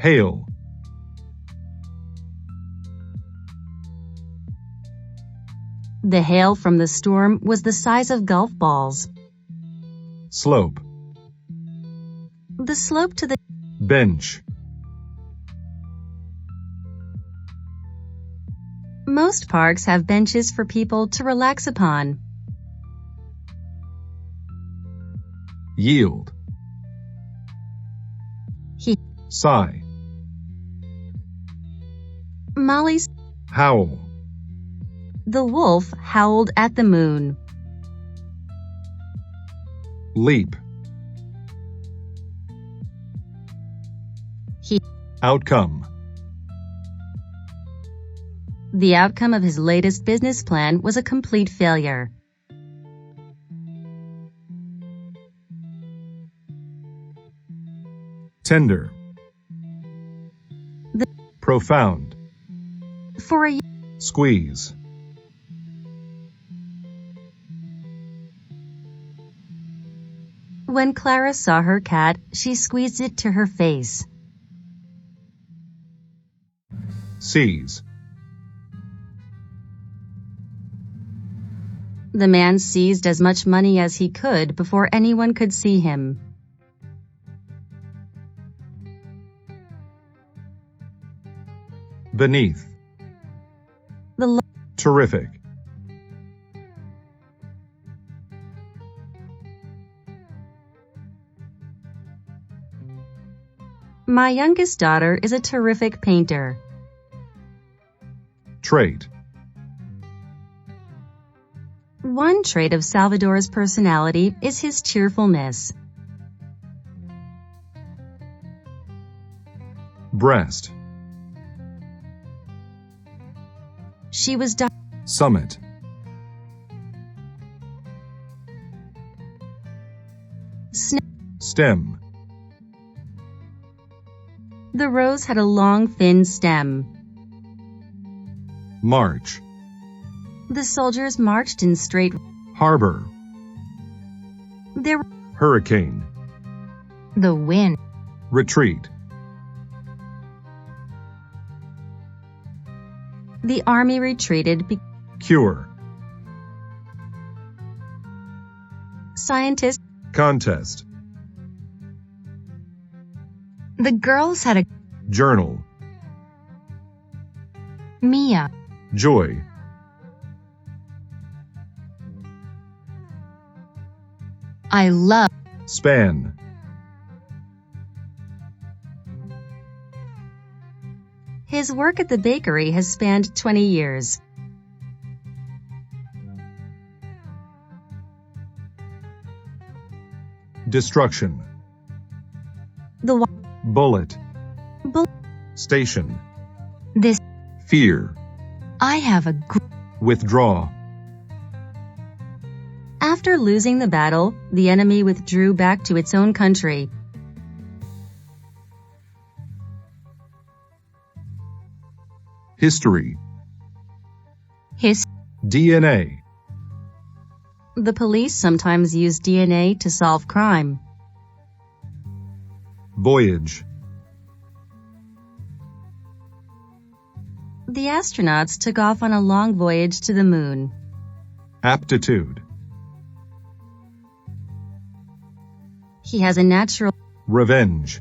Hail. The hail from the storm was the size of golf balls. Slope. The slope to the Bench. Most parks have benches for people to relax upon. Yield. He Sigh. Molly's Howl. The wolf howled at the moon. Leap. He Outcome. The outcome of his latest business plan was a complete failure. Tender. Profound. For a Squeeze. When Clara saw her cat, she squeezed it to her face. Seize. The man seized as much money as he could before anyone could see him. Beneath. Terrific. My youngest daughter is a terrific painter. Trait. One trait of Salvador's personality is his cheerfulness. Breast. She was Summit. Stem. The rose had a long, thin stem. March. The soldiers marched in straight. Harbor. There Hurricane. the wind. Retreat. The army retreated. Cure. Scientists. Contest. The girls had a Journal. Mia. Joy. I love. Span. His work at the bakery has spanned 20 years. Destruction. The Bullet. Bull- Station. This. Fear. I have a Withdraw. After losing the battle, the enemy withdrew back to its own country. History. His. DNA. The police sometimes use DNA to solve crime. Voyage. The astronauts took off on a long voyage to the moon. Aptitude. He has a natural. Revenge.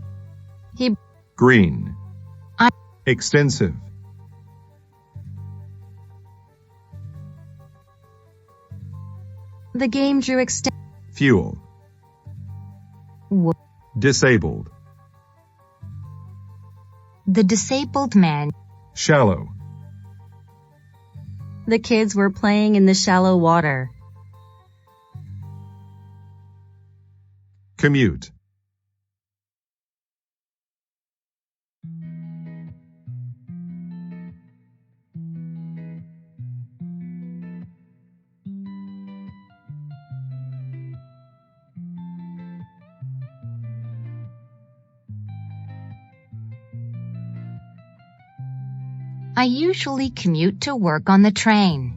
He. Green. I. Extensive. The game drew Fuel. Disabled. The disabled man. Shallow. The kids were playing in the shallow water. Commute. I usually commute to work on the train.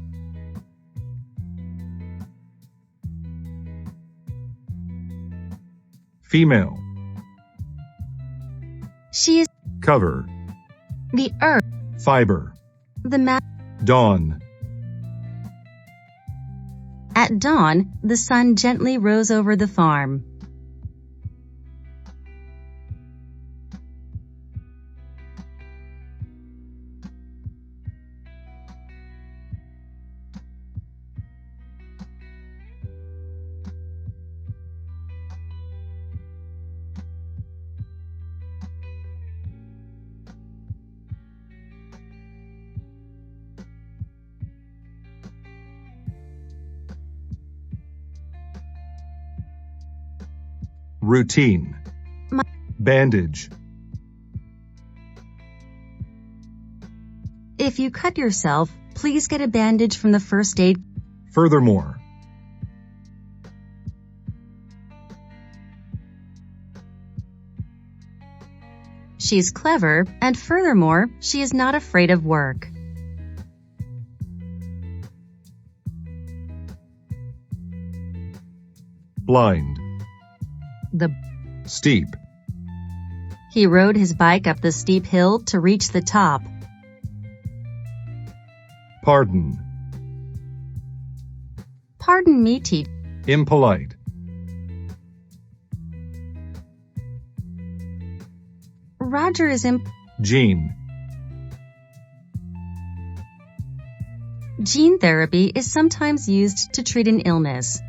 Female. She is cover, the earth, fiber, the map. dawn, At dawn, the sun gently rose over the farm. routine, bandage, If you cut yourself, please get a bandage from the first aid. furthermore, She's clever, and furthermore, she is not afraid of work. blind, The steep, He rode his bike up the steep hill to reach the top. pardon, Pardon me, teacher. impolite, Roger is gene, Gene therapy is sometimes used to treat an illness.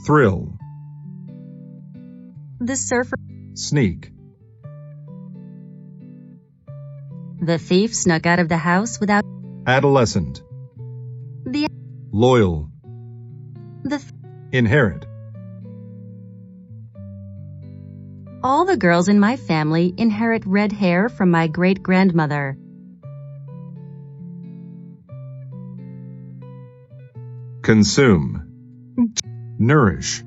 thrill, The surfer. sneak, The thief snuck out of the house without adolescent, the loyal, the. inherit, All the girls in my family inherit red hair from my great-grandmother. consume, nourish,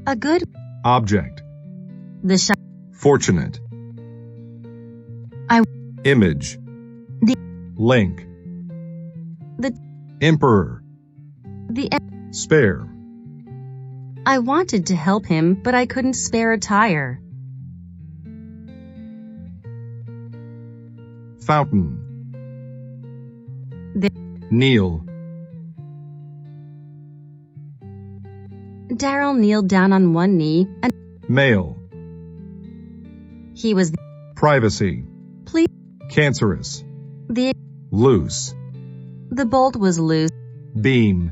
A good. object, The fortunate, I. image, The. link, The. emperor, The. spare, I wanted to help him, but I couldn't spare a tire. fountain, The. kneel, Daryl kneeled down on one knee, and male, he was. privacy, Please. cancerous, The. loose, The bolt was loose. beam,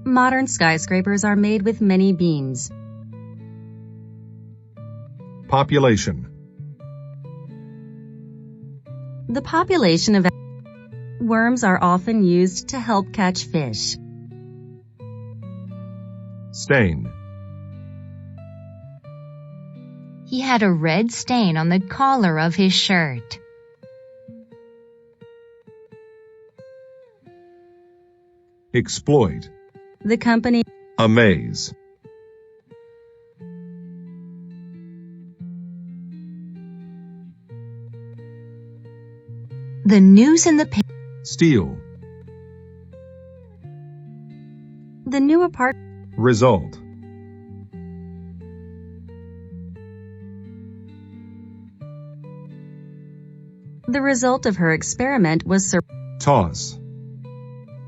Modern skyscrapers are made with many beams. population, The population of worms are often used to help catch fish. stain, He had a red stain on the collar of his shirt. exploit, The company. amaze, The news in the paper. steal, The new apartment. result, The result of her experiment was toss,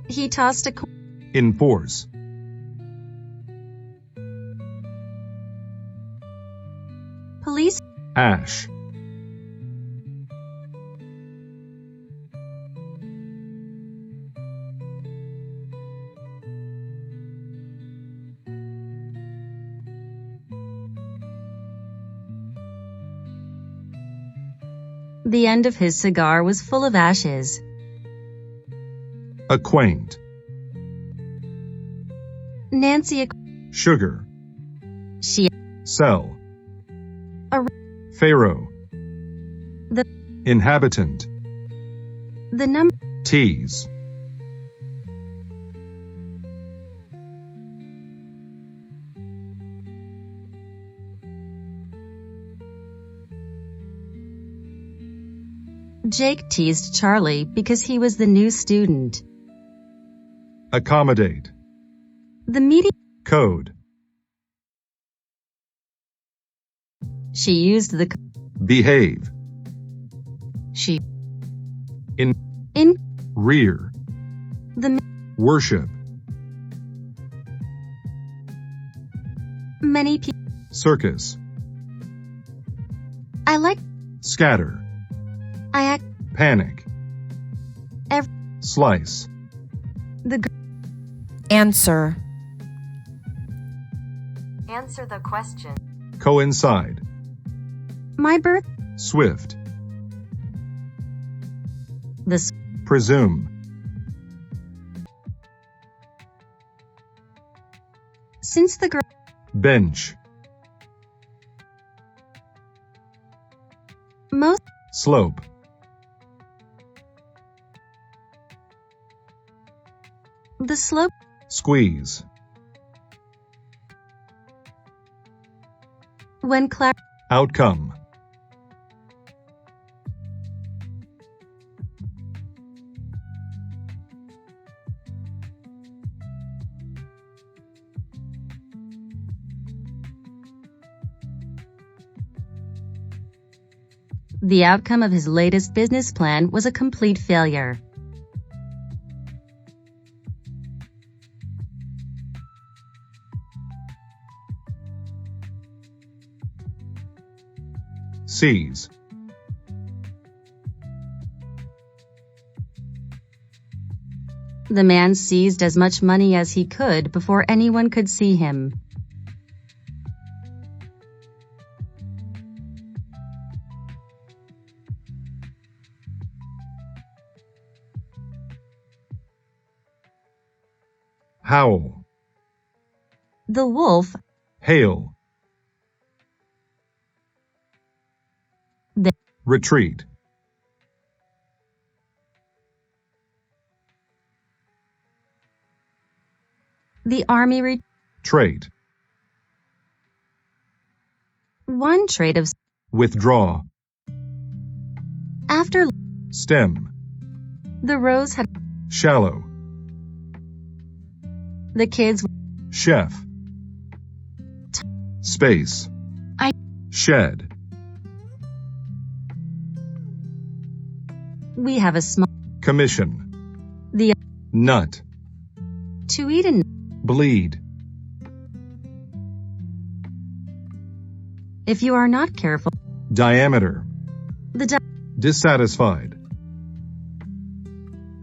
he tossed a coin. enforce, Police. ash, The end of his cigar was full of ashes. acquaint, Nancy. sugar, she, cell, a, Pharaoh, the, inhabitant, the number, tease, Jake teased Charlie because he was the new student. accommodate, The meeting, code, she used the, behave, She. in, rear, the, worship, many people. circus, I like, scatter, I act, panic, Every, slice, the, Answer. answer the question. coincide, My birth, swift, the, presume, since the, bench, most, slope, the slope, squeeze, when outcome, the outcome of his latest business plan was a complete failure. seize, The man seized as much money as he could before anyone could see him. howl, The wolf, hail, the, retreat, the army trait, one trait of withdraw, after stem, the rose had shallow, the kids chef, space, I- shed, we have a small commission, the nut, to eat and bleed, if you are not careful diameter, the dissatisfied,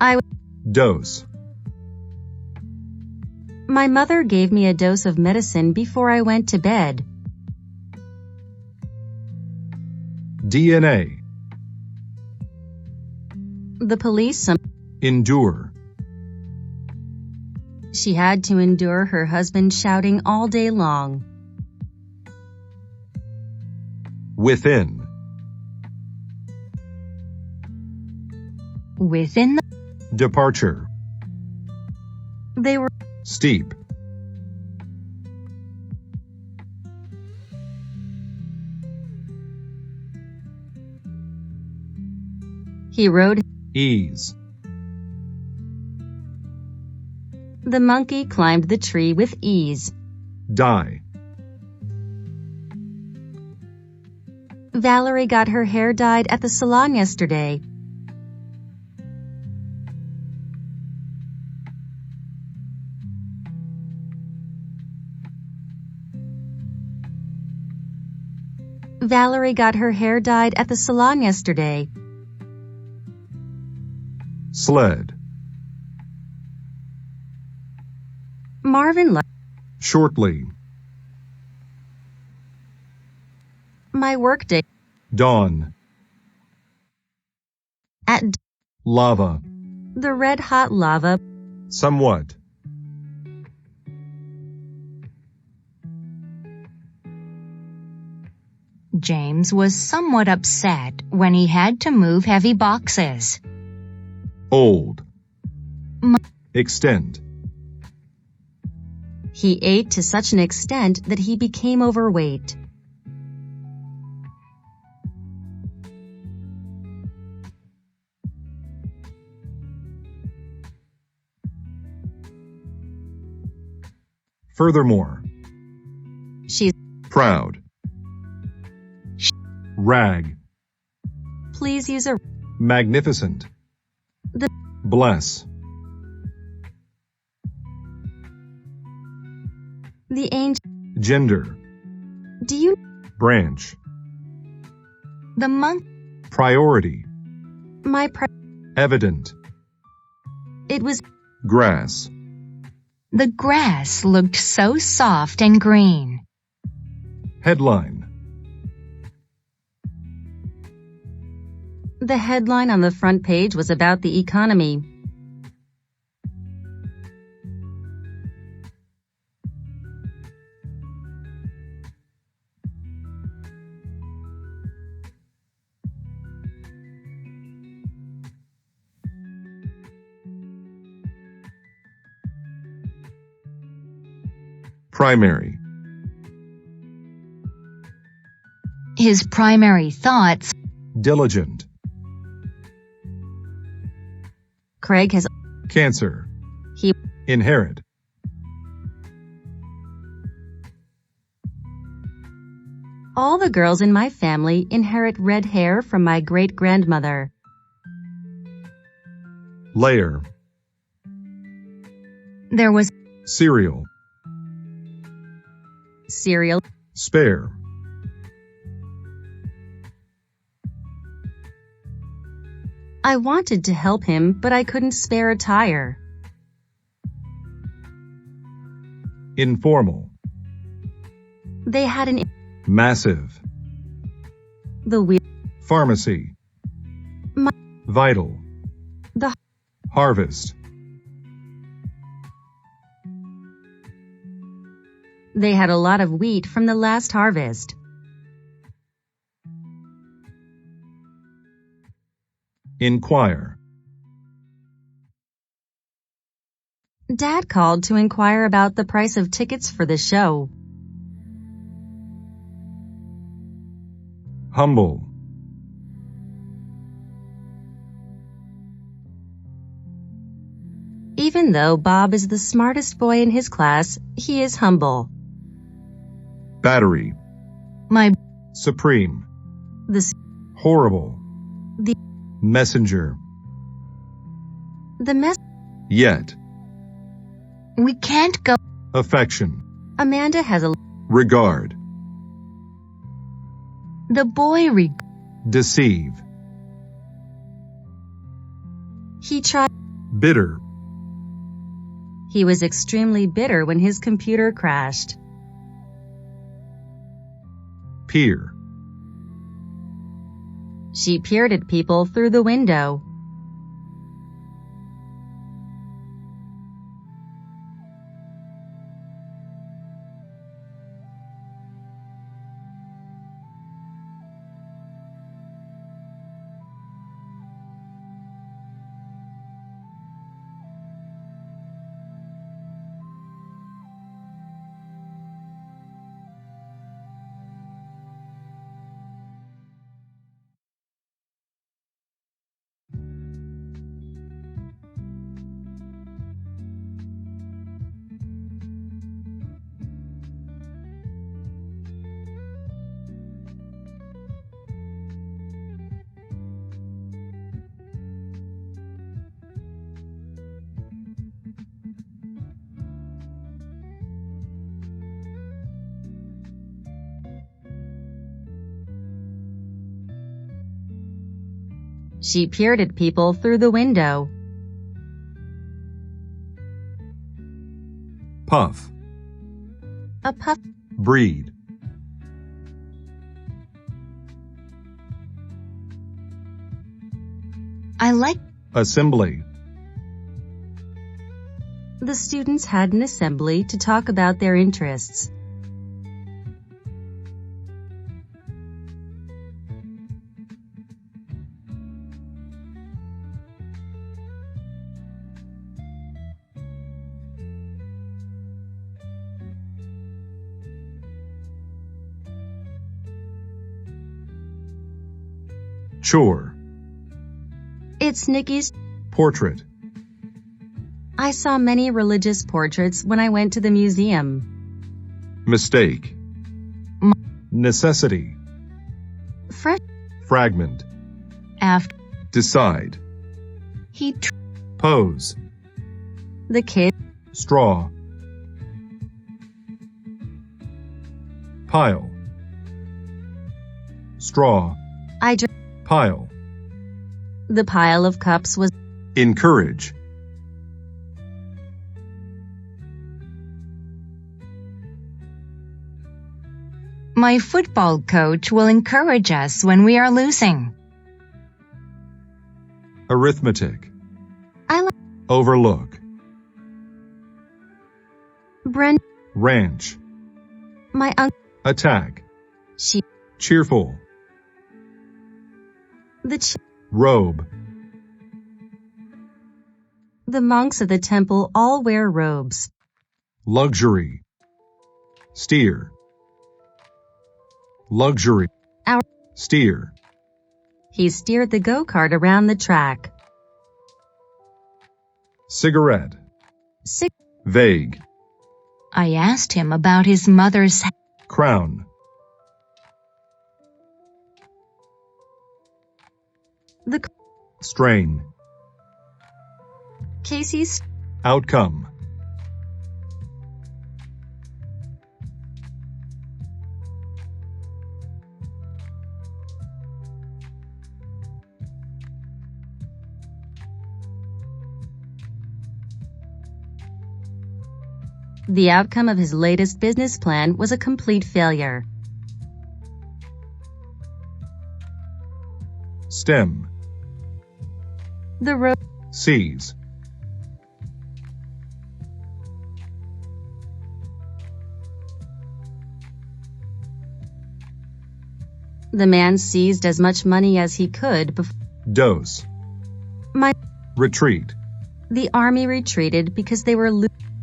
I dose, my mother gave me a dose of medicine before I went to bed. DNA, The police endure, she had to endure her husband shouting all day long. within, Within the. departure, They were steep, he rode ease, the monkey climbed the tree with ease. die, Valerie got her hair dyed at the salon yesterday. Valerie got her hair dyed at the salon yesterday. sled, Marvin shortly, my workday dawn, at lava, the red-hot lava, somewhat, James was somewhat upset when he had to move heavy boxes. Old. M- Extent. He ate to such an extent that he became overweight. Furthermore. She's Proud. Rag. please use a Magnificent. The- Bless. the angel. Gender. Do you Branch. The monk. Priority. my Evident. it was Grass. The grass looked so soft and green. Headline. the headline on the front page was about the economy. Primary. His primary thoughts. Diligent. Craig has Cancer. He- Inherit. all the girls in my family inherit red hair from my great-grandmother. Layer. There was Cereal. Cereal. Spare. I wanted to help him, but I couldn't spare a tire. Informal. They had an Massive. the wheel. Pharmacy. My- Vital. The- Harvest. They had a lot of wheat from the last harvest. Inquire. Dad called to inquire about the price of tickets for the show. Humble. Even though Bob is the smartest boy in his class, he is humble. Battery. my Supreme. The Horrible. The- Messenger. mess. Yet. we can't go. Affection. Amanda has a Regard. The boy Deceive. he tried. Bitter. He was extremely bitter when his computer crashed. Peer. She peered at people through the window. She peered at people through the window. Puff. A puff. Breed. I like. Assembly. The students had an assembly to talk about their interests. Chore. It's Nikki's. Portrait. I saw many religious portraits when I went to the museum. Mistake. Necessity. Fresh. Fragment. After Decide. he Pose. The kid. Straw. Pile. Straw. I dr- Pile. The pile of cups was. Encourage. My football coach will encourage us when we are losing. Arithmetic. I like. Overlook. Bren. Ranch. My uncle. Attack. She. Cheerful. The Robe. The monks of the temple all wear robes. Luxury. Steer. Luxury. Our. Steer. He steered the go-kart around the track. Cigarette. Sick. Vague. I asked him about his mother's Crown. The Strain. Casey's. Outcome. The outcome of his latest business plan was a complete failure. Stem. The road. Seize. The man seized as much money as he could before. Dose. My. Retreat. The army retreated because they were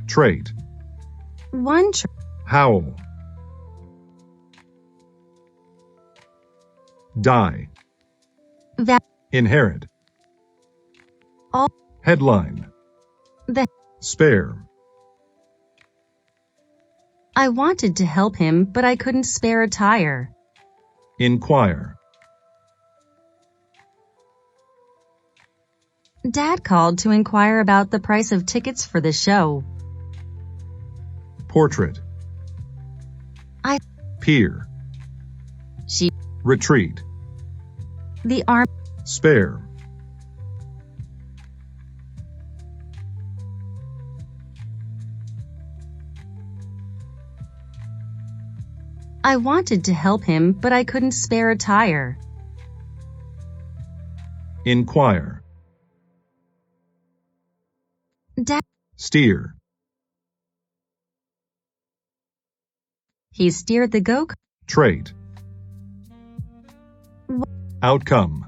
Trait. one. Howl. Die. Inherit. All. Headline. The. Spare. I wanted to help him, but I couldn't spare a tire. Inquire. Dad called to inquire about the price of tickets for the show. Portrait. I. Peer. She. Retreat. The arm. Spare. I wanted to help him, but I couldn't spare a tire. Inquire. Dad. Steer. He steered the go-kart. Trait. Outcome.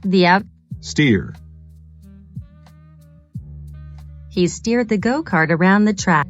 The out. Steer. He steered the go-kart around the track.